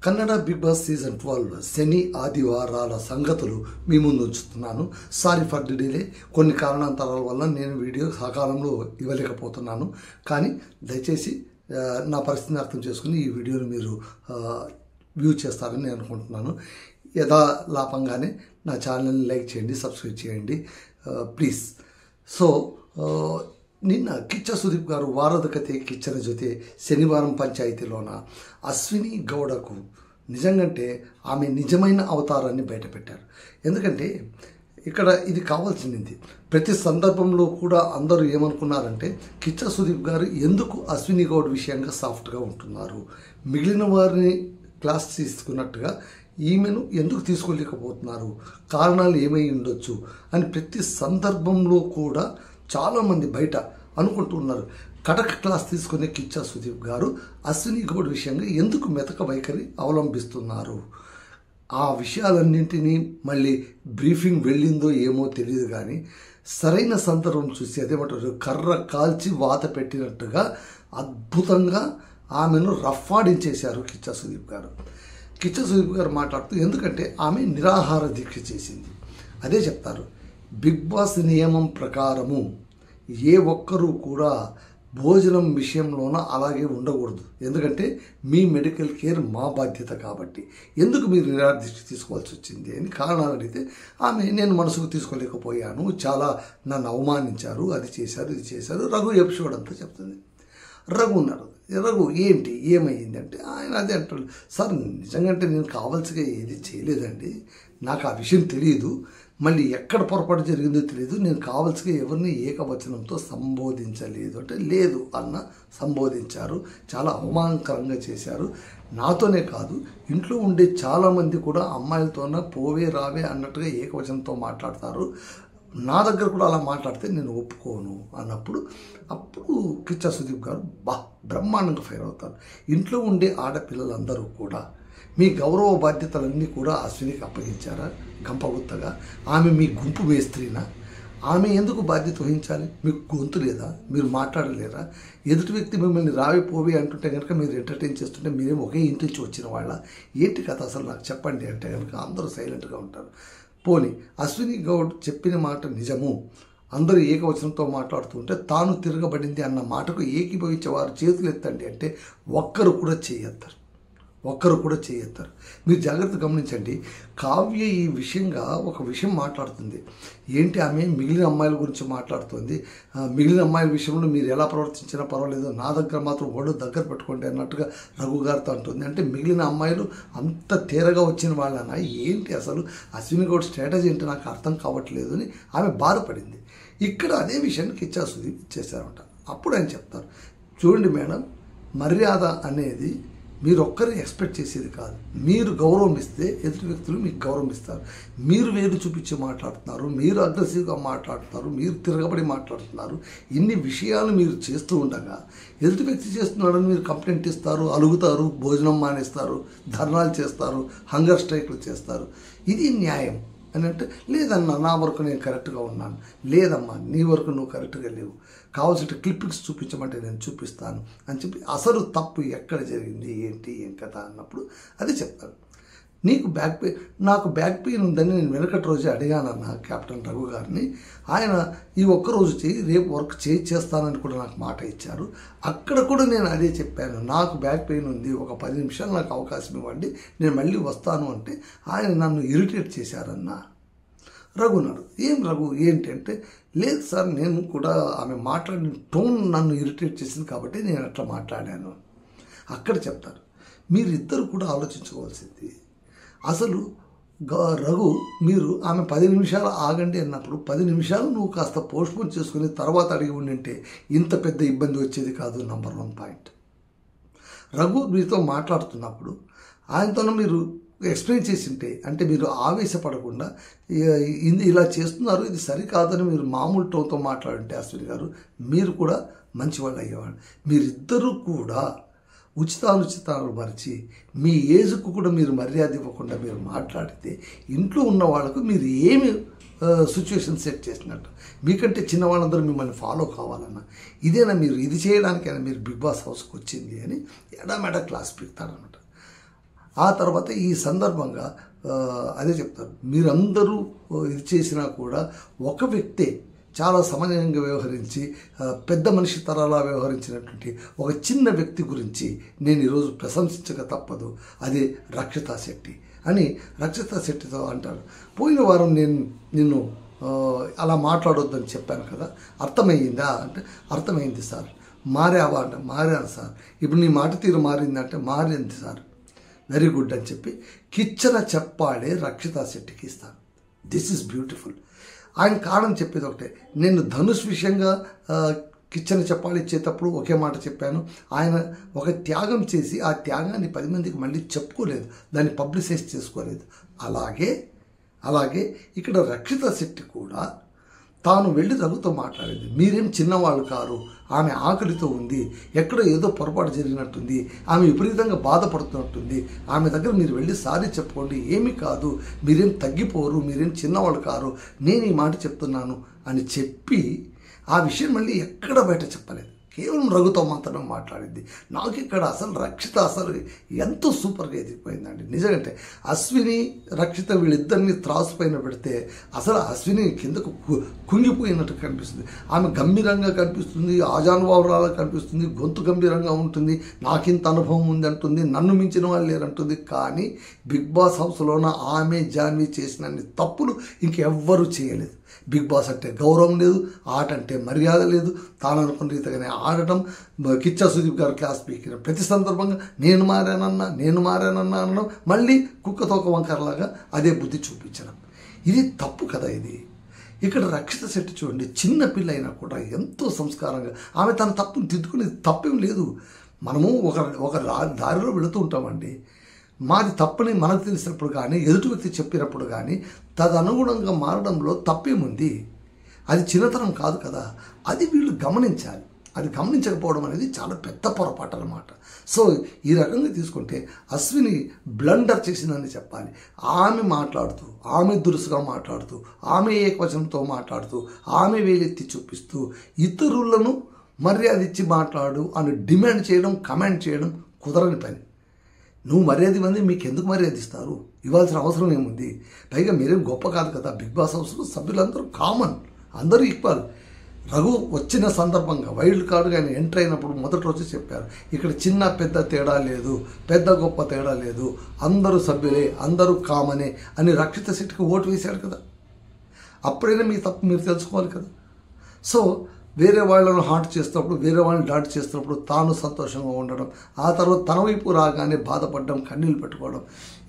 Kannada big boss season 12 శని ఆదివారాల సంగతులు మీ ముందు ఉంచుతున్నాను. Sorry for the delay. కొన్ని కారణాంతరాల వల్ల నేను వీడియో సకాలంలో ఇవ్వలేకపోతున్నాను. కానీ దయచేసి నా పరిస్థితిని అర్థం చేసుకుని ఈ వీడియోని మీరు వ్యూ చేస్తారని నేను అనుకుంటున్నాను. యథాలాపంగానే నా ఛానల్ని లైక్ చేయండి, సబ్స్క్రైబ్ చేయండి ప్లీజ్. సో నిన్న కిಚ್ಚ సుదీప్ గారు వాರದ ಕತೆ ಕಿಚ್ಚನ ಜೊತೆ శనివారం పంచాయతీలోన అశ్విని గౌడకు నిజంగంటే ఆమె నిజమైన అవతారాన్ని బయటపెట్టారు. ఎందుకంటే ఇక్కడ ఇది కావాల్సింది. ప్రతి సందర్భంలో కూడా అందరూ ఏమనుకున్నారంటే కిచ్చ సుదీప్ గారు ఎందుకు అశ్విని గౌడ్ విషయంగా సాఫ్ట్గా ఉంటున్నారు, మిగిలిన వారిని క్లాస్ తీసుకున్నట్టుగా ఈమెను ఎందుకు తీసుకోలేకపోతున్నారు, కారణాలు ఏమై ఉండొచ్చు అని ప్రతి సందర్భంలో కూడా చాలామంది బయట అనుకుంటున్నారు. కడక్ క్లాస్ తీసుకునే కిచ్చ సుదీప్ గారు అశ్విని గౌడ్ విషయంగా ఎందుకు మెతక వైఖరి అవలంబిస్తున్నారు, ఆ విషయాలన్నింటినీ మళ్ళీ బ్రీఫింగ్ వెళ్ళిందో ఏమో తెలియదు. కానీ సరైన సందర్భం చూసి అదేమంటారు కర్ర కాల్చి వాత పెట్టినట్టుగా అద్భుతంగా ఆమెను రఫ్ఫాడించేశారు కిచ్చ సుదీప్ గారు. కిచ్చ సుదీప్ గారు మాట్లాడుతూ ఎందుకంటే ఆమె నిరాహార దీక్ష చేసింది. అదే చెప్తారు, బిగ్ బాస్ నియమం ప్రకారము ఏ ఒక్కరూ కూడా భోజనం విషయంలోన అలాగే ఉండకూడదు. ఎందుకంటే మీ మెడికల్ కేర్ మా బాధ్యత కాబట్టి ఎందుకు మీరు నిరాహార దీక్ష తీసుకోవాల్సి వచ్చింది అని కారణాలు అడిగితే ఆమె నేను మనసుకు తీసుకోలేకపోయాను, చాలా నన్ను అవమానించారు, అది చేశారు ఇది చేశారు. రఘు ఎపిసోడ్ అంతా చెప్తుంది. రఘు ఉన్నారు. రఘు ఏంటి ఏమైంది అంటే ఆయన అదే అంటాడు, సార్ నిజంగా నేను కావాల్సిగా ఏది చేయలేదండి, నాకు ఆ విషయం తెలియదు, మళ్ళీ ఎక్కడ పొరపాటు జరిగిందో తెలియదు, నేను కావాల్సిగా ఎవరిని ఏకవచనంతో సంబోధించలేదు అంటే లేదు అన్న సంబోధించారు, చాలా అవమానకరంగా చేశారు. నాతోనే కాదు ఇంట్లో ఉండే చాలామంది కూడా అమ్మాయిలతోన పోవే రావే అన్నట్టుగా ఏకవచనంతో మాట్లాడతారు, నా దగ్గర కూడా అలా మాట్లాడితే నేను ఒప్పుకోను అన్నప్పుడు అప్పుడు కిచ్చ సుదీప్ గారు బ్రహ్మాండంగా ఫైర్ అవుతారు. ఇంట్లో ఉండే ఆడపిల్లలందరూ కూడా మీ గౌరవ బాధ్యతలన్నీ కూడా అశ్వినికి అప్పగించారా గంపగుత్తగా? ఆమె మీ గుంపు మేస్త్రీనా? ఆమె ఎందుకు బాధ్యత వహించాలి? మీకు గొంతు లేదా? మీరు మాట్లాడలేరా? ఎదుటి వ్యక్తి మిమ్మల్ని రావి పోవి అంటుంటే కనుక మీరు ఎంటర్టైన్ చేస్తుంటే మీరేమో ఒకే ఇంటి నుంచి వచ్చిన వాళ్ళ ఏంటి కథ అసలు నాకు చెప్పండి అంటే కనుక అందరూ సైలెంట్గా ఉంటారు. పోనీ అశ్విని గౌడ్ చెప్పిన మాట నిజము, అందరూ ఏకవచనంతో మాట్లాడుతుంటే తాను తిరగబడింది అన్న మాటకు ఏకీభవించే వారు చేతులు ఎత్తండి అంటే ఒక్కరు కూడా చేయెత్తారు. మీరు జాగ్రత్త గమనించండి. కావ్య ఈ విషయంగా ఒక విషయం మాట్లాడుతుంది. ఏంటి ఆమె మిగిలిన అమ్మాయిల గురించి మాట్లాడుతుంది, మిగిలిన అమ్మాయిల విషయంలో మీరు ఎలా ప్రవర్తించినా పర్వాలేదు, నా దగ్గర మాత్రం ఒళ్ళు దగ్గర పెట్టుకోండి అన్నట్టుగా రఘు గారితో అంటుంది. అంటే మిగిలిన అమ్మాయిలు అంత తేరగా వచ్చిన వాళ్ళనా ఏంటి, అసలు అశ్విని గౌడ్ స్ట్రాటజీ ఏంటి నాకు అర్థం కావట్లేదు అని ఆమె బాధపడింది. ఇక్కడ అదే విషయాన్ని కిచ్చా సుదీప్ ఇచ్చేశారంట. అప్పుడు ఆయన చెప్తారు, చూడండి మేడం, మర్యాద అనేది మీరు ఒక్కరే ఎక్స్పెక్ట్ చేసేది కాదు. మీరు గౌరవం ఇస్తే ఎదుటి వ్యక్తులు మీకు గౌరవం ఇస్తారు. మీరు వేలు చూపించి మాట్లాడుతున్నారు, మీరు అగ్రెసివ్గా మాట్లాడుతున్నారు, మీరు తిరగబడి మాట్లాడుతున్నారు. ఇన్ని విషయాలు మీరు చేస్తూ ఉండగా ఎదుటి వ్యక్తి చేస్తున్నాడని మీరు కంప్లైంట్ ఇస్తారు, అలుగుతారు, భోజనం మానేస్తారు, ధర్నాలు చేస్తారు, హంగర్ స్ట్రైక్లు చేస్తారు. ఇది న్యాయం అని అంటే లేదన్నా నా వరకు నేను కరెక్ట్గా ఉన్నాను, లేదమ్మా నీ వరకు నువ్వు కరెక్ట్గా లేవు, కావాల్సిన క్లిప్పింగ్స్ చూపించమంటే నేను చూపిస్తాను అని చెప్పి అసలు తప్పు ఎక్కడ జరిగింది ఏంటి ఏం కదా అన్నప్పుడు అదే చెప్తాను. నాకు బ్యాక్ పెయిన్ ఉందని నేను వెనకటి రోజే అడిగానన్న కెప్టెన్ రఘు గారిని. ఆయన ఈ ఒక్కరోజు చేయి, రేపు వర్క్ చేస్తానని కూడా నాకు మాట ఇచ్చారు. అక్కడ కూడా నేను అదే చెప్పాను, నాకు బ్యాక్ పెయిన్ ఉంది, ఒక 10 నిమిషాలు నాకు అవకాశం ఇవ్వండి, నేను మళ్ళీ వస్తాను అంటే ఆయన నన్ను ఇరిటేట్ చేశారన్న. రఘు అన్నాడు, ఏం రఘు ఏంటి అంటే లేదు సార్, నేను కూడా ఆమె మాట్లాడిన టోన్ నన్ను ఇరిటేట్ చేసింది కాబట్టి నేను అట్లా మాట్లాడాను. అక్కడ చెప్తారు, మీరిద్దరు కూడా ఆలోచించుకోవాల్సింది. అసలు రఘు మీరు ఆమె 10 నిమిషాలు ఆగండి అన్నప్పుడు 10 నిమిషాలు నువ్వు కాస్త పోస్ట్పోన్ చేసుకుని తర్వాత అడిగి ఉండింటే ఇంత పెద్ద ఇబ్బంది వచ్చేది కాదు. Number 1 point. రఘు మీతో మాట్లాడుతున్నప్పుడు ఆయనతో మీరు ఎక్స్ప్లెయిన్ చేసింటే అంటే మీరు ఆవేశపడకుండా ఇలా చేస్తున్నారు ఇది సరికాదని మీరు మామూలు టోన్తో మాట్లాడుంటే అశ్విని గారు మీరు కూడా మంచివాళ్ళు అయ్యేవాళ్ళు. మీరిద్దరూ కూడా ఉచితానుచితాలు మరిచి మీ ఏజ్కు కూడా మీరు మర్యాద ఇవ్వకుండా మీరు మాట్లాడితే ఇంట్లో ఉన్న వాళ్ళకు మీరు ఏమి సిచ్యువేషన్ సెట్ చేసినట్టు, మీకంటే చిన్నవాళ్ళందరూ మిమ్మల్ని ఫాలో కావాలన్నా ఇదేనా మీరు ఇది చేయడానికైనా మీరు బిగ్ బాస్ హౌస్కి వచ్చింది అని ఎడామెడా క్లాస్ పెడతారనమాట. ఆ తర్వాత ఈ సందర్భంగా అదే చెప్తారు, మీరందరూ ఇది చేసినా కూడా ఒక వ్యక్తే చాలా సమన్వయంగా వ్యవహరించి పెద్ద మనిషి తరాలా వ్యవహరించినటువంటి ఒక చిన్న వ్యక్తి గురించి నేను ఈరోజు ప్రశంసించక తప్పదు, అదే రక్షితా శెట్టి అని రక్షితా శెట్టితో అంటాడు. పోయిన వారం నేను నిన్ను అలా మాట్లాడొద్దని చెప్పాను కదా, అర్థమయ్యిందా అంటే అర్థమైంది సార్. మారావా అంటే మారాను సార్. ఇప్పుడు నీ మాట తీరు మారిందంటే మారింది సార్, వెరీ గుడ్ అని చెప్పి కిచ్చన చెప్పాడే రక్షితా శెట్టికి ఇస్తాను. This is beautiful. ఆయన కారణం చెప్పేది ఒకటే, నేను ధనుష్ విషయంగా కిచ్చన చెప్పాలి ఇచ్చేటప్పుడు ఒకే మాట చెప్పాను. ఆయన ఒక త్యాగం చేసి ఆ త్యాగాన్ని 10 మందికి మళ్ళీ చెప్పుకోలేదు, దాన్ని పబ్లిసైజ్ చేసుకోలేదు. అలాగే ఇక్కడ రక్షితా శెట్టి కూడా తాను వెళ్ళి రఘుతో మాట్లాడింది. మీరేం చిన్నవాళ్ళు కారు, ఆమె ఆకలితో ఉంది, ఎక్కడో ఏదో పొరపాటు జరిగినట్టుంది, ఆమె విపరీతంగా బాధపడుతున్నట్టుంది, ఆమె దగ్గర మీరు వెళ్ళి సారీ చెప్పుకోండి, ఏమీ కాదు, మీరేం తగ్గిపోరు, మీరేం చిన్నవాళ్ళు కారు, నేను ఈ మాట చెప్తున్నాను అని చెప్పి ఆ విషయం మళ్ళీ ఎక్కడ బయట చెప్పలేదు, కేవలం రఘుతో మాత్రమే మాట్లాడింది. నాకు ఇక్కడ అసలు రక్షిత అసలు ఎంతో సూపర్గా ఎదిగిపోయిందండి. నిజంటే అశ్విని రక్షిత వీళ్ళిద్దరిని త్రాసు పైన పెడితే అసలు అశ్విని కిందకు కుంగిపోయినట్టు కనిపిస్తుంది. ఆమె గంభీరంగా కనిపిస్తుంది, ఆజానుభావురాలా కనిపిస్తుంది, గొంతు గంభీరంగా ఉంటుంది, నాకింత అనుభవం ఉంది అంటుంది, నన్ను మించిన వాళ్ళు లేరంటుంది. కానీ బిగ్ బాస్ హౌస్లోన ఆమె జాన్వి చేసినన్ని తప్పులు ఇంకెవ్వరూ చేయలేదు. బిగ్ బాస్ అంటే గౌరవం లేదు, ఆట అంటే మర్యాద లేదు, తాను అనుకున్న రీతిగానే ఆడటం, కిచ్చా సుదీప్ గారు క్లాస్ పీకిన ప్రతి సందర్భంగా నేను మారానన్నా అనడం, మళ్ళీ కుక్కతోక వంకరలాగా అదే బుద్ధి చూపించడం, ఇది తప్పు కదా. ఇది ఇక్కడ రక్షిత శెట్టి చూడండి, చిన్న పిల్ల అయినా కూడా ఎంతో సంస్కారంగా ఆమె తన తప్పును దిద్దుకునేది, తప్పేం లేదు. మనము ఒక దారిలో వెళుతూ ఉంటామండి, మాది తప్పని మనకు తెలిసినప్పుడు కానీ ఎదుటి వ్యక్తి చెప్పినప్పుడు కానీ తదనుగుణంగా మారడంలో తప్పేముంది, అది చిన్నతనం కాదు కదా. అది వీళ్ళు గమనించాలి. అది గమనించకపోవడం అనేది చాలా పెద్ద పొరపాటు అన్నమాట. సో ఈ రకంగా తీసుకుంటే అశ్విని బ్లండర్ చేసిందని చెప్పాలి. ఆమె మాట్లాడుతూ, ఆమె దురుసుగా మాట్లాడుతూ, ఆమె ఏకవచనంతో మాట్లాడుతూ, ఆమె వేలెత్తి చూపిస్తూ ఇతరులను మర్యాద ఇచ్చి మాట్లాడు అని డిమాండ్ చేయడం, కమాండ్ చేయడం కుదరని పని. నువ్వు మర్యాద మంది మీకు ఎందుకు మర్యాద ఇస్తారు, ఇవ్వాల్సిన అవసరం ఏముంది? పైగా మీరేం గొప్ప కాదు కదా. బిగ్ బాస్ హౌస్లో సభ్యులందరూ కామన్, అందరూ ఈక్వల్. రఘు వచ్చిన సందర్భంగా వైల్డ్ కార్డుగా ఆయన ఎంటర్ అయినప్పుడు మొదటి రోజు చెప్పారు, ఇక్కడ చిన్న పెద్ద తేడా లేదు, పెద్ద గొప్ప తేడా లేదు, అందరూ సభ్యులే, అందరూ కామనే అని రక్షిత శెట్టికి ఓటు వేశాడు కదా. అప్పుడైనా మీ తప్పు మీరు తెలుసుకోవాలి కదా. సో వేరే వాళ్ళను హార్ట్ చేస్తున్నప్పుడు, వేరే వాళ్ళని డాట్ చేస్తున్నప్పుడు తాను సంతోషంగా ఉండడం, ఆ తర్వాత తన వైపు రాగానే బాధపడడం, కన్నీళ్ళు పెట్టుకోవడం,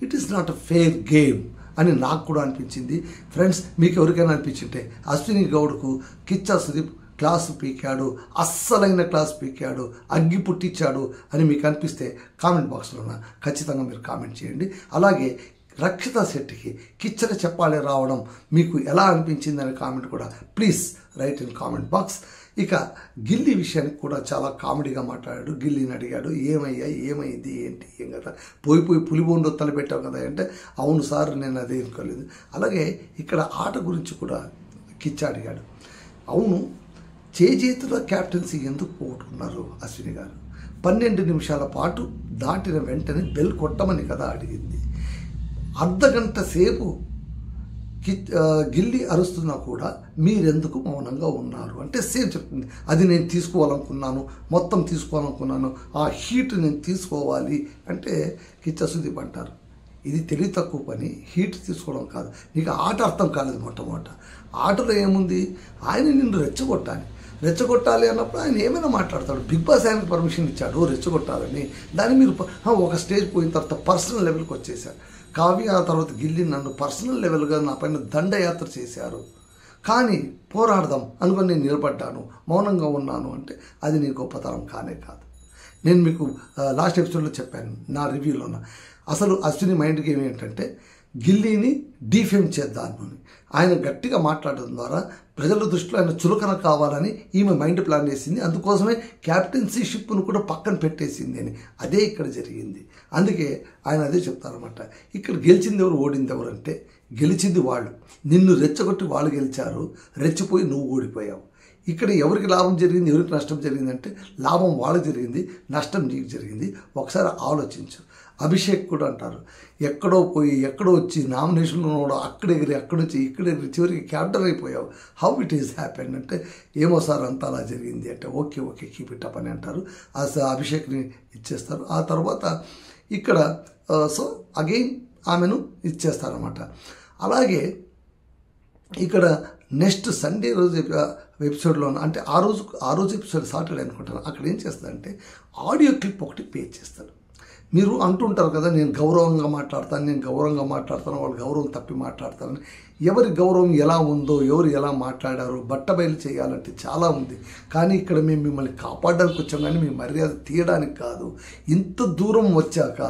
it is not a fair game అని నాకు కూడా అనిపించింది. ఫ్రెండ్స్, మీకు ఎవరికైనా అనిపించింటే అశ్విని గౌడ్కు కిచ్చా సుదీప్ క్లాసు పీకాడు, అస్సలైన క్లాస్ పీకాడు, అగ్గి పుట్టించాడు అని మీకు అనిపిస్తే కామెంట్ బాక్స్లో ఖచ్చితంగా మీరు కామెంట్ చేయండి. అలాగే రక్షితా శెట్టికి కిచ్చన చెప్పాలి రావడం మీకు ఎలా అనిపించింది అనే కామెంట్ కూడా please right in comment box. ఇక గిల్లీ విషయానికి కూడా చాలా కామెడీగా మాట్లాడాడు. గిల్లీని అడిగాడు, ఏమైంది ఏంటి ఏం కదా, పోయి పులిబోండు తలపెట్టావు కదా అంటే, అవును సార్ నేను అదే అనుకోలేదు. అలాగే ఇక్కడ ఆట గురించి కూడా కిచ్చ అడిగాడు. అవును, చేతుల క్యాప్టెన్సీ ఎందుకు పోగొట్టుకున్నారు అశ్విని గారు? 12 నిమిషాల పాటు దాటిన వెంటనే బెల్ కొట్టమని కదా అడిగింది. అర్ధగంట సేపు గిల్లి అరుస్తున్నా కూడా మీరెందుకు మౌనంగా ఉన్నారు అంటే సేమ్ చెప్తుంది. అది నేను తీసుకోవాలనుకున్నాను, మొత్తం తీసుకోవాలనుకున్నాను, ఆ హీట్ నేను తీసుకోవాలి అంటే కిచ్చా సుదీప్ అంటారు, ఇది తెలివి తక్కువ పని, హీట్ తీసుకోవడం కాదు, నీకు ఆట అర్థం కాలేదు. మొట్టమొదట ఆటలో ఏముంది, ఆయన నిన్ను రెచ్చగొట్టాలి అన్నప్పుడు ఆయన ఏమైనా మాట్లాడతాడు. బిగ్ బాస్ ఆయనకు పర్మిషన్ ఇచ్చాడు రెచ్చగొట్టాలని. దాన్ని మీరు ఒక స్టేజ్ పోయిన తర్వాత పర్సనల్ లెవెల్కి వచ్చేసారు. కావ్య ఆ తర్వాత గిల్లి నన్ను పర్సనల్ లెవెల్గా నా పైన దండయాత్ర చేశారు, కానీ పోరాడదాం అనుకుని నేను నిలబడ్డాను, మౌనంగా ఉన్నాను అంటే అది నీ గొప్పతనం కానే కాదు. నేను మీకు లాస్ట్ ఎపిసోడ్లో చెప్పాను నా రివ్యూలోన, అసలు అశ్విని మైండ్ గేమ్ ఏంటంటే గిల్లీని డీఫేమ్ చేద్దామని. ఆయన గట్టిగా మాట్లాడడం ద్వారా ప్రజల దృష్టిలో ఆయన చులకన కావాలని ఈమె మైండ్ ప్లాన్ చేసింది. అందుకోసమే క్యాప్టెన్సీషిప్ను కూడా పక్కన పెట్టేసింది అని. అదే ఇక్కడ జరిగింది. అందుకే ఆయన అదే చెప్తారన్నమాట, ఇక్కడ గెలిచింది ఎవరు, ఓడింది ఎవరు అంటే గెలిచింది వాళ్ళు. నిన్ను రెచ్చగొట్టి వాళ్ళు గెలిచారు, రెచ్చిపోయి నువ్వు ఓడిపోయావు. ఇక్కడ ఎవరికి లాభం జరిగింది, ఎవరికి నష్టం జరిగింది అంటే లాభం వాళ్ళకి జరిగింది, నష్టం నీకు జరిగింది. ఒకసారి ఆలోచించు. అభిషేక్ కూడా అంటారు, ఎక్కడో పోయి ఎక్కడో వచ్చి నామినేషన్లో ఉన్నాడు, అక్కడెగిరి అక్కడొచ్చి ఇక్కడెగిరి చివరికి క్యాప్టెన్ అయిపోయావు, హౌ ఇట్ ఈస్ హ్యాపెన్ అంటే, ఏమో సార్ అంతా అలా జరిగింది అంటే, okay okay keep it up అని అంటారు. అభిషేక్ని ఇచ్చేస్తారు. ఆ తర్వాత ఇక్కడ సో అగైన్ ఆమెను ఇచ్చేస్తారన్నమాట. అలాగే ఇక్కడ నెక్స్ట్ సండే రోజు ఎపిసోడ్లో అంటే ఆ రోజు ఎపిసోడ్ సాటర్డే అనుకుంటాను, అక్కడ ఏం చేస్తారంటే ఆడియో క్లిప్ ఒకటి ప్లే చేస్తారు. మీరు అంటుంటారు కదా, నేను గౌరవంగా మాట్లాడతాను, వాళ్ళు గౌరవం తప్పి మాట్లాడతారని. ఎవరి గౌరవం ఎలా ఉందో, ఎవరు ఎలా మాట్లాడారో బట్టబయలు చేయాలంటే చాలా ఉంది. కానీ ఇక్కడ మేము మిమ్మల్ని కాపాడడానికి వచ్చాం, కానీ మీ మర్యాద తీయడానికి కాదు. ఇంత దూరం వచ్చాక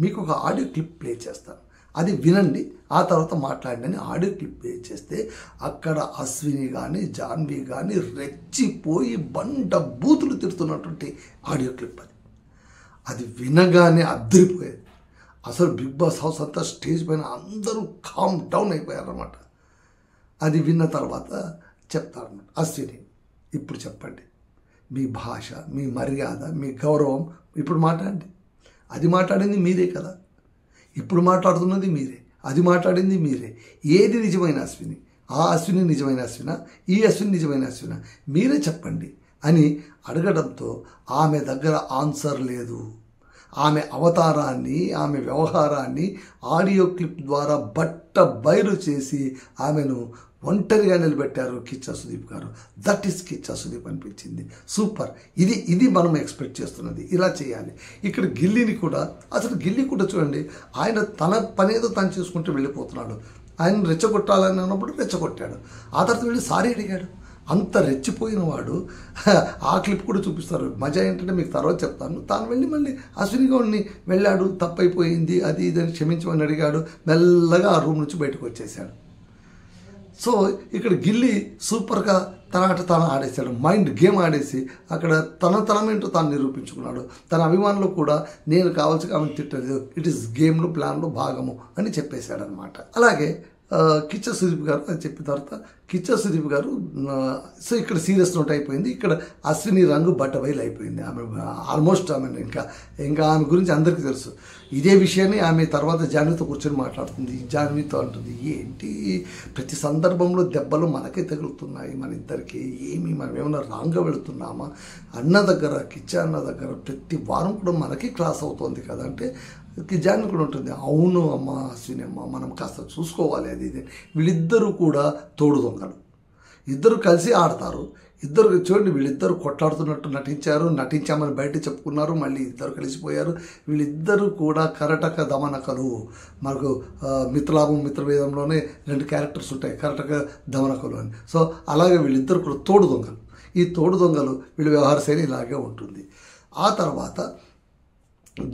మీకు ఒక ఆడియో క్లిప్ ప్లే చేస్తాను, అది వినండి, ఆ తర్వాత మాట్లాడండి అని ఆడియో క్లిప్ ప్లే చేస్తే అక్కడ అశ్విని కానీ జాన్వి కానీ రెచ్చిపోయి బండ బూతులు తిడుతున్నటువంటి ఆడియో క్లిప్ అది వినగానే అద్దరిపోయేది. అసలు బిగ్ బాస్ హౌస్ అంతా స్టేజ్ పైన అందరూ కామ్ డౌన్ అయిపోయారన్నమాట. అది విన్న తర్వాత చెప్తారన్నమాట, అశ్విని ఇప్పుడు చెప్పండి, మీ భాష, మీ మర్యాద, మీ గౌరవం ఇప్పుడు మాట్లాడండి. అది మాట్లాడింది మీరే కదా, ఇప్పుడు మాట్లాడుతున్నది మీరే, అది మాట్లాడింది మీరే. ఏది నిజమైన అశ్విని? ఆ అశ్విని నిజమైన అశ్విన, ఈ అశ్విని నిజమైన అశ్విన? మీరే చెప్పండి అని అడగడంతో ఆమె దగ్గర ఆన్సర్ లేదు. ఆమె అవతారాన్ని, ఆమె వ్యవహారాన్ని ఆడియో క్లిప్ ద్వారా బట్ట బయలు చేసి ఆమెను ఒంటరిగా నిలబెట్టారు కిచ్చా సుదీప్ గారు. దట్ ఈస్ కిచ్చా సుదీప్ అనిపించింది. సూపర్, ఇది మనం ఎక్స్పెక్ట్ చేస్తున్నది, ఇలా చేయాలి. ఇక్కడ గిల్లీని కూడా, అసలు గిల్లీ కూడా చూడండి, ఆయన తన పనేదో తను చేసుకుంటూ వెళ్ళిపోతున్నాడు. ఆయన రెచ్చగొట్టాలని అన్నప్పుడు రెచ్చగొట్టాడు, ఆ తర్వాత వెళ్ళి సారీ అడిగాడు. అంత రెచ్చిపోయిన వాడు ఆ క్లిప్ కూడా చూపిస్తారు. మజా ఏంటంటే మీకు తర్వాత చెప్తాను. తాను వెళ్ళి మళ్ళీ అశ్విని గౌడ్ని వెళ్ళాడు, తప్పైపోయింది అది ఇదని క్షమించమని అడిగాడు, మెల్లగా ఆ రూమ్ నుంచి బయటకు వచ్చేసాడు. సో ఇక్కడ గిల్లీ సూపర్గా తన ఆట తాను ఆడేశాడు, మైండ్ గేమ్ ఆడేసి అక్కడ తనమేంటో తాను నిరూపించుకున్నాడు. తన అభిమానులు కూడా నేను కావాల్సి ఆమెను తిట్టలేదు, ఇట్ ఈస్ గేమ్లో ప్లాన్లో భాగము అని చెప్పేశాడు అనమాట. అలాగే కిచ్చా సుదీప్ గారు అది చెప్పిన తర్వాత కిచ్చా సుదీప్ గారు సో ఇక్కడ సీరియస్ నోట్ అయిపోయింది. ఇక్కడ అశ్విని రంగు బట్టబయలు అయిపోయింది. ఆమె ఆల్మోస్ట్ ఆమె ఇంకా ఆమె గురించి అందరికీ తెలుసు. ఇదే విషయాన్ని ఆమె తర్వాత జాన్వీతో కూర్చొని మాట్లాడుతుంది. జాన్వీతో అంటుంది, ఏంటి ప్రతి సందర్భంలో దెబ్బలు మనకే తగులుతున్నాయి, మన ఇద్దరికి మనం ఏమైనా రాంగ్గా వెళుతున్నామా? అన్న దగ్గర, కిచ్చా అన్న దగ్గర ప్రతి వారం కూడా మనకి క్లాస్ అవుతుంది కదా అంటే జాన్వి కూడా ఉంటుంది, అవును అమ్మ అశ్విని అమ్మ మనం కాస్త చూసుకోవాలి అది ఇది. వీళ్ళిద్దరూ కూడా తోడు దొంగలు, ఇద్దరు కలిసి ఆడతారు. ఇద్దరు చూడండి, వీళ్ళిద్దరు కొట్లాడుతున్నట్టు నటించామని బయట చెప్పుకున్నారు, మళ్ళీ ఇద్దరు కలిసిపోయారు. వీళ్ళిద్దరూ కూడా కరటక దమనకలు. మనకు మిత్రలాభం మిత్రభేదంలోనే 2 క్యారెక్టర్స్ ఉంటాయి, కరటక దమనకలు అని. సో అలాగే వీళ్ళిద్దరు కూడా తోడు దొంగలు. ఈ తోడు దొంగలు వీళ్ళ వ్యవహార శైలి ఇలాగే ఉంటుంది. ఆ తర్వాత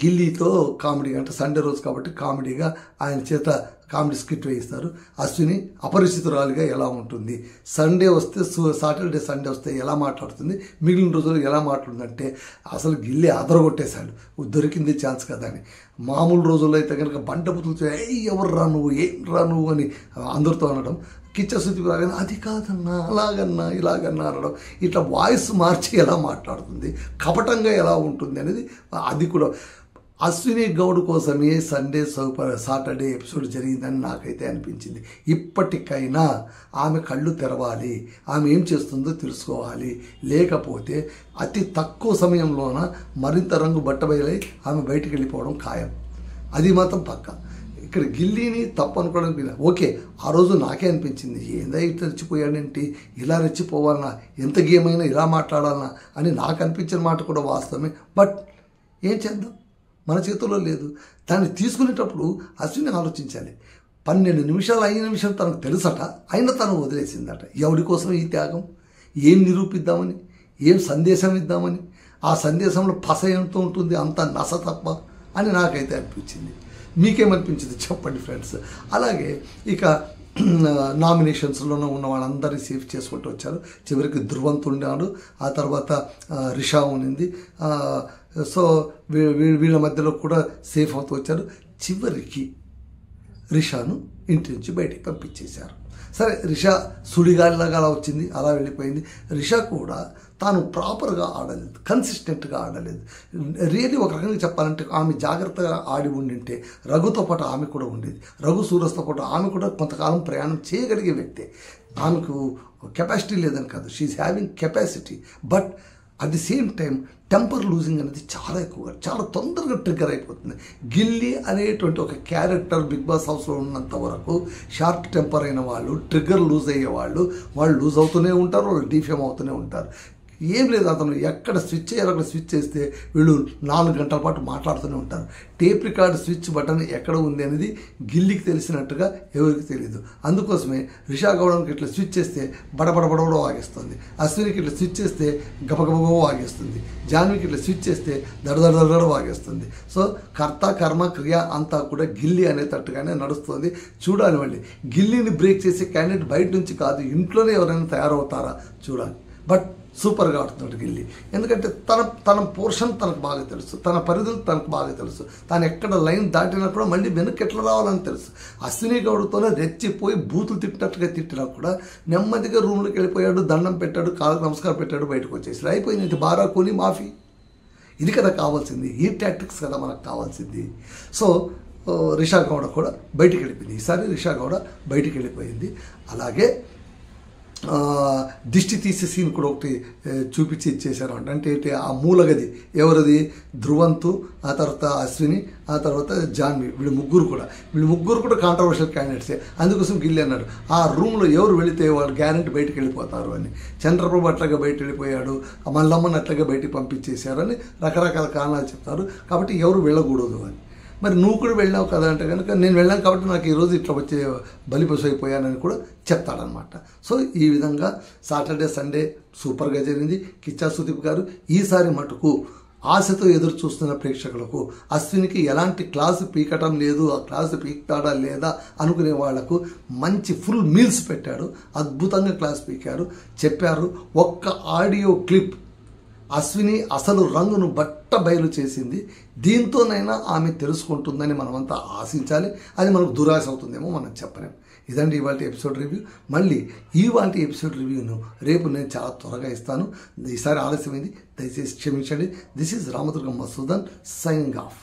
గిల్లీతో కామెడీ, అంటే సండే రోజు కాబట్టి కామెడీగా ఆయన చేత కామెడీ స్కిట్ వేయిస్తారు. అశ్విని అపరిచితురాలిగా ఎలా ఉంటుంది, సండే వస్తే సాటర్డే సండే వస్తే ఎలా మాట్లాడుతుంది, మిగిలిన రోజులు ఎలా మాట్లాడుతుందంటే అసలు గిల్లీ అదరగొట్టేశాడు. దొరికింది ఛాన్స్ కదా అని. మామూలు రోజుల్లో అయితే కనుక బంటపుతులతో ఎవరు రా నువ్వు, ఏం రా నువ్వు అని అందరితో అనడం, కిచ్చా సుదీప్ రాగానే అది కాదన్నా, అలాగన్నా, ఇలాగన్నా అనడం, ఇట్లా వాయిస్ మార్చి ఎలా మాట్లాడుతుంది, కపటంగా ఎలా ఉంటుంది అనేది అది కూడా అశ్విని గౌడ్ కోసమే సండే సాటర్డే ఎపిసోడ్ జరిగిందని నాకైతే అనిపించింది. ఇప్పటికైనా ఆమె కళ్ళు తెరవాలి, ఆమె ఏం చేస్తుందో తెలుసుకోవాలి. లేకపోతే అతి తక్కువ సమయంలోన మరింత రంగు బట్టబయలై ఆమె బయటికి వెళ్ళిపోవడం ఖాయం. అది మాత్రం పక్కా. ఇక్కడ గిల్లీని తప్పు అనుకోవడానికి ఓకే, ఆ రోజు నాకే అనిపించింది, ఏందా ఇట్లా రెచ్చిపోయాడేంటి, ఇలా రెచ్చిపోవాలన్నా, ఎంత గేమ్ అయినా ఇలా మాట్లాడాలన్నా అని నాకు అనిపించిన మాట కూడా వాస్తవమే. బట్ ఏం చేద్దాం, మన చేతుల్లో లేదు. దాన్ని తీసుకునేటప్పుడు అశ్విని ఆలోచించాలి. 12 నిమిషాలు అయిన విషయం తనకు తెలుసట, అయినా తను వదిలేసిందట. ఎవరి కోసం ఈ త్యాగం? ఏం నిరూపిద్దామని, ఏం సందేశం ఇద్దామని? ఆ సందేశంలో పస ఎంత ఉంటుంది, అంత నస తప్ప అని నాకైతే అనిపించింది. మీకేమనిపించింది చెప్పండి ఫ్రెండ్స్. అలాగే ఇక నామినేషన్స్లోనే ఉన్న వాళ్ళందరినీ సేఫ్ చేసుకుంటూ వచ్చారు. చివరికి ధృవంత్ ఉన్నాడు, ఆ తర్వాత రిషా ఉన్నింది. సో వీళ్ళ మధ్యలో కూడా సేఫ్ అవుతూ వచ్చారు. చివరికి రిషాను ఇంటి నుంచి బయటికి పంపించేశారు. సరే రిషా సుడిగాలిలాగా అలా వచ్చింది, అలా వెళ్ళిపోయింది. రిషా కూడా తాను ప్రాపర్గా ఆడలేదు, కన్సిస్టెంట్గా ఆడలేదు. రియల్లీ ఒక రకంగా చెప్పాలంటే ఆమె జాగ్రత్తగా ఆడి ఉండింటే రఘుతో పాటు ఆమె కూడా ఉండేది. రఘు సూరజ్తో పాటు ఆమె కూడా కొంతకాలం ప్రయాణం చేయగలిగే వ్యక్తే. ఆమెకు కెపాసిటీ లేదని కాదు, she's having capacity. But at the same time temper losing అనేది చాలా ఎక్కువగా, చాలా తొందరగా ట్రిగ్గర్ అయిపోతుంది. గిల్లీ అనేటువంటి ఒక క్యారెక్టర్ బిగ్ బాస్ హౌస్లో ఉన్నంత వరకు షార్ట్ టెంపర్ అయిన వాళ్ళు, ట్రిగ్గర్ లూజ్ అయ్యే వాళ్ళు లూజ్ అవుతూనే ఉంటారు, వాళ్ళు డీఫేమ్ అవుతూనే ఉంటారు. ఏం లేదు, అతను ఎక్కడ స్విచ్ చేయాలో అక్కడ స్విచ్ చేస్తే వీళ్ళు 4 గంటల పాటు మాట్లాడుతూనే ఉంటారు. టేప్ రికార్డ్ స్విచ్ బటన్ ఎక్కడ ఉంది అనేది గిల్లీకి తెలిసినట్టుగా ఎవరికి తెలియదు. అందుకోసమే రిషా గౌడకి ఇట్లా స్విచ్ చేస్తే బడబడబడబడ వాగేస్తుంది, అశ్వినికి ఇట్లా స్విచ్ చేస్తే గబగబగో వాగేస్తుంది, జాన్వికి ఇట్లా స్విచ్ చేస్తే దడదడదడ వాగేస్తుంది. సో కర్త కర్మ క్రియ అంతా కూడా గిల్లీ అనేటట్టుగానే నడుస్తుంది. చూడాలి మళ్ళీ గిల్లీని బ్రేక్ చేసే క్యాండిడేట్ బయట నుంచి కాదు, ఇంట్లోనే ఎవరైనా తయారవుతారా చూడాలి. బట్ సూపర్గా ఆడుతున్నాడు గిల్లీ. ఎందుకంటే తన పోర్షన్ తనకు బాగా తెలుసు, తన పరిధులు తనకు బాగా తెలుసు, తాను ఎక్కడ లైన్ దాటినా కూడా మళ్ళీ వెనక్కి ఎట్లా రావాలని తెలుసు. అశ్విని గౌడ్తోనే రెచ్చిపోయి బూతులు తిట్టినట్టుగా తిట్టినా కూడా నెమ్మదిగా రూమ్లోకి వెళ్ళిపోయాడు, దండం పెట్టాడు, కాళ్ళకు నమస్కారం పెట్టాడు, బయటకు వచ్చేసి అయిపోయింది. ఇది బారా కొని మాఫీ, ఇది కదా కావాల్సింది, ఈ టాక్టిక్స్ కదా మనకు కావాల్సింది. సో రిషా గౌడ కూడా బయటికి వెళ్ళిపోయింది. ఈసారి రిషా గౌడ బయటికి వెళ్ళిపోయింది. అలాగే దిష్టి తీసే సీన్ కూడా ఒకటి చూపించి ఇచ్చేసారు. అంటే ఆ మూలగది ఎవరిది, ధ్రువంతు, ఆ తర్వాత అశ్విని, ఆ తర్వాత జాన్వి, వీళ్ళు ముగ్గురు కూడా కాంట్రవర్షియల్ క్యాండిడేట్సే. అందుకోసం గిల్లి అన్నాడు ఆ రూమ్లో ఎవరు వెళితే వాళ్ళు గ్యారెంటీ బయటకు వెళ్ళిపోతారు అని. చంద్రబాబు అట్లాగా బయట వెళ్ళిపోయాడు, మల్లమ్మని అట్లాగా బయటికి పంపించేశారు అని రకరకాల కారణాలు చెప్తారు. కాబట్టి ఎవరు వెళ్ళకూడదు అని. మరి నువ్వు కూడా వెళ్ళావు కదా అంటే కనుక నేను వెళ్ళాను కాబట్టి నాకు ఈరోజు ఇట్లా వచ్చే బలిపశు అయిపోయానని కూడా చెప్తాడనమాట. సో ఈ విధంగా సాటర్డే సండే సూపర్గా జరిగింది. కిచ్చా సుదీప్ గారు ఈసారి మటుకు ఆశతో ఎదురు చూస్తున్న ప్రేక్షకులకు అశ్వినికి ఎలాంటి క్లాసు పీకటం లేదు, ఆ క్లాసు పీకుతాడా లేదా అనుకునే వాళ్లకు మంచి ఫుల్ మీల్స్ పెట్టాడు. అద్భుతంగా క్లాస్ పీకారు, చెప్పారు. ఒక్క ఆడియో క్లిప్ అశ్విని అసలు రంగును బట్ట బయలు చేసింది. దీంతోనైనా ఆమె తెలుసుకుంటుందని మనమంతా ఆశించాలి. అది మనకు దురాశ అవుతుందేమో మనం చెప్పలేము. ఇదండి ఇవాళ ఎపిసోడ్ రివ్యూ. మళ్ళీ ఇవాళ ఎపిసోడ్ రివ్యూను రేపు నేను చాలా త్వరగా ఇస్తాను. ఈసారి ఆలస్యమైంది, దయచేసి క్షమించండి. This is Ramadurgam Masudan signing off.